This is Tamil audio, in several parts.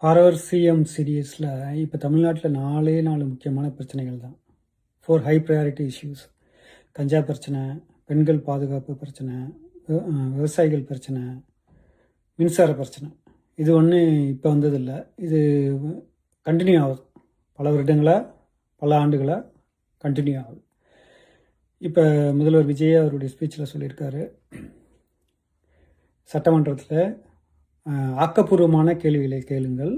ஃபார்எவர் சிஎம் சீரியஸில் இப்போ தமிழ்நாட்டில் 4 முக்கியமான பிரச்சனைகள் தான். 4 ஹை ப்ரையாரிட்டி இஷ்யூஸ். கஞ்சா பிரச்சனை, பெண்கள் பாதுகாப்பு பிரச்சனை, விவசாயிகள் பிரச்சனை, மின்சார பிரச்சனை. இது ஒன்று இப்போ வந்ததில்லை, இது கண்டினியூ ஆகுது. பல வருடங்களாக, பல ஆண்டுகளாக கண்டினியூ ஆகுது. இப்போ முதல்வர் விஜய் அவருடைய ஸ்பீச்சில் சொல்லியிருக்காரு, சட்டமன்றத்தில் ஆக்கப்பூர்வமான கேள்விகளை கேளுங்கள்,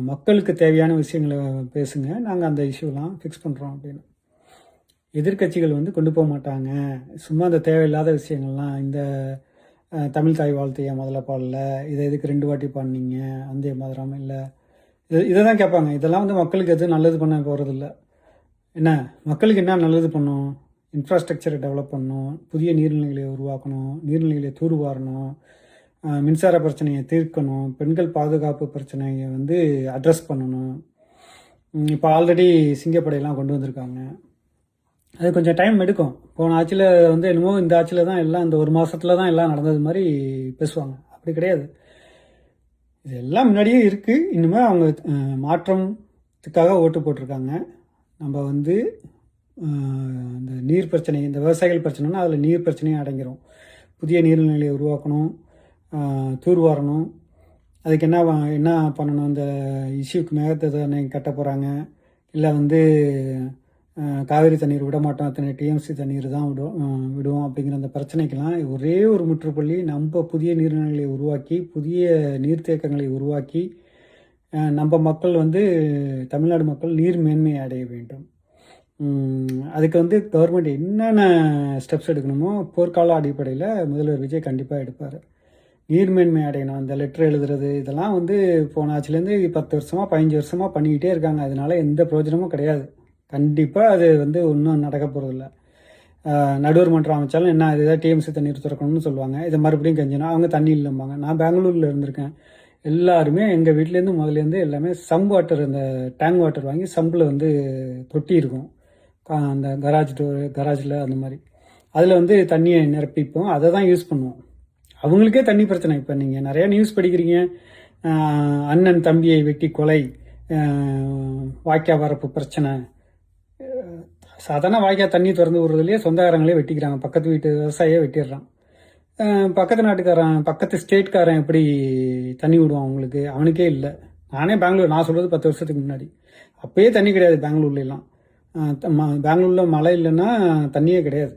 மக்களுக்கு தேவையான விஷயங்களை பேசுங்க, நாங்கள் அந்த இஷ்யூலாம் ஃபிக்ஸ் பண்ணுறோம் அப்படின்னு. எதிர்கட்சிகள் கொண்டு போக மாட்டாங்க, சும்மா அந்த தேவையில்லாத விஷயங்கள்லாம், இந்த தமிழ் தாய் வாழ்த்தைய முதல்ல பாடல, இதை எதுக்கு 2 வாட்டி பாடினீங்க, அந்த மாதிரிலாம் இல்லை, இதை தான் கேட்பாங்க. இதெல்லாம் மக்களுக்கு எதுவும் நல்லது பண்ண போகிறதில்ல. என்ன மக்களுக்கு என்ன நல்லது பண்ணும்? இன்ஃப்ராஸ்ட்ரக்சரை டெவலப் பண்ணணும், புதிய நீர்நிலைகளை உருவாக்கணும், நீர்நிலைகளை தூர்வாரணும், மின்சார பிரச்சனையை தீர்க்கணும், பெண்கள் பாதுகாப்பு பிரச்சனையை அட்ரஸ் பண்ணணும். இப்போ ஆல்ரெடி சிங்கப்படையெல்லாம் கொண்டு வந்திருக்காங்க. அது கொஞ்சம் டைம் எடுக்கும். போன ஆட்சியில் என்னமோ இந்த ஆட்சியில் தான் எல்லாம், இந்த 1 மாதத்தில் தான் எல்லாம் நடந்தது மாதிரி பேசுவாங்க. அப்படி கிடையாது, இது எல்லாம் முன்னாடியே இருக்குது. இனிமேல் அவங்க மாற்றத்துக்காக ஓட்டு போட்டிருக்காங்க. நம்ம இந்த நீர் பிரச்சனை, இந்த விவசாயிகள் பிரச்சனைனா அதில் நீர் பிரச்சனையும் அடங்கிடும். புதிய நீர்நிலையை உருவாக்கணும், தூர்வாரணும். அதுக்கு என்ன பண்ணணும்? இந்த இஷ்யூக்கு மேகத்தை கட்ட போகிறாங்க, இல்லை காவிரி தண்ணீர் விட மாட்டோம், அத்தனை டிஎம்சி தண்ணீர் தான் விடுவோம் அப்படிங்கிற அந்த பிரச்சனைக்கெல்லாம் ஒரே ஒரு முற்றுப்புள்ளி, நம்ம புதிய நீர்நிலைகளை உருவாக்கி, புதிய நீர்த்தேக்கங்களை உருவாக்கி, நம்ம மக்கள் தமிழ்நாடு மக்கள் நீர் மேன்மை அடைய வேண்டும். அதுக்கு கவர்மெண்ட் என்னென்ன ஸ்டெப்ஸ் எடுக்கணுமோ போர்க்கால அடிப்படையில் முதல்வர் விஜய் கண்டிப்பாக எடுப்பார். நீர் மேன்மை அடையணும். இந்த லெட்டர் எழுதுறது இதெல்லாம் போன ஆட்சிலேருந்து 10 வருஷமாக 15 வருஷமாக பண்ணிக்கிட்டே இருக்காங்க. அதனால எந்த பிரயோஜனமும் கிடையாது. கண்டிப்பாக அது ஒன்றும் நடக்க போகிறதில்ல. நடுவர் மன்றம் அமைச்சாலும் என்ன, அது ஏதாவது டிஎம்சி தண்ணீர் திறக்கணும்னு சொல்லுவாங்க, இதை மறுபடியும் கஞ்சணும், அவங்க தண்ணி இல்லைம்பாங்க. நான் பெங்களூரில் இருந்திருக்கேன். எல்லாருமே எங்கள் வீட்டிலேருந்து முதலேருந்து எல்லாமே சம்ப் வாட்டர், இந்த டேங்க் வாட்டர் வாங்கி சம்பில் தொட்டி இருக்கும், அந்த கராஜில் அந்த மாதிரி, அதில் தண்ணியை நிரப்பிப்போம், அதை தான் யூஸ் பண்ணுவோம். அவங்களுக்கே தண்ணி பிரச்சனை. இப்போ நீங்கள் நிறையா நியூஸ் படிக்கிறீங்க, அண்ணன் தம்பியை வெட்டி கொலை, வாய்க்கா வரப்பு பிரச்சனை. சாதாரண வாய்க்கா தண்ணி திறந்து விடுறதுலேயே சொந்தக்காரங்களே வெட்டிக்கிறாங்க, பக்கத்து வீட்டு விவசாயியே வெட்டிடுறான். பக்கத்து நாட்டுக்காரன், பக்கத்து ஸ்டேட்காரன் எப்படி தண்ணி விடுவான் அவங்களுக்கு? அவனுக்கே இல்லை. நானே பெங்களூர், நான் சொல்கிறது 10 வருஷத்துக்கு முன்னாடி, அப்போயே தண்ணி கிடையாது பெங்களூர்லாம். பெங்களூரில் மழை இல்லைன்னா தண்ணியே கிடையாது.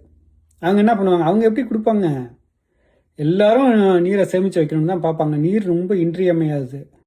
அவங்க என்ன பண்ணுவாங்க? அவங்க எப்படி கொடுப்பாங்க? எல்லாரும் நீரை சேமித்து வைக்கணும்னு தான் பார்ப்பாங்க. நீர் ரொம்ப இன்றியமையாதது.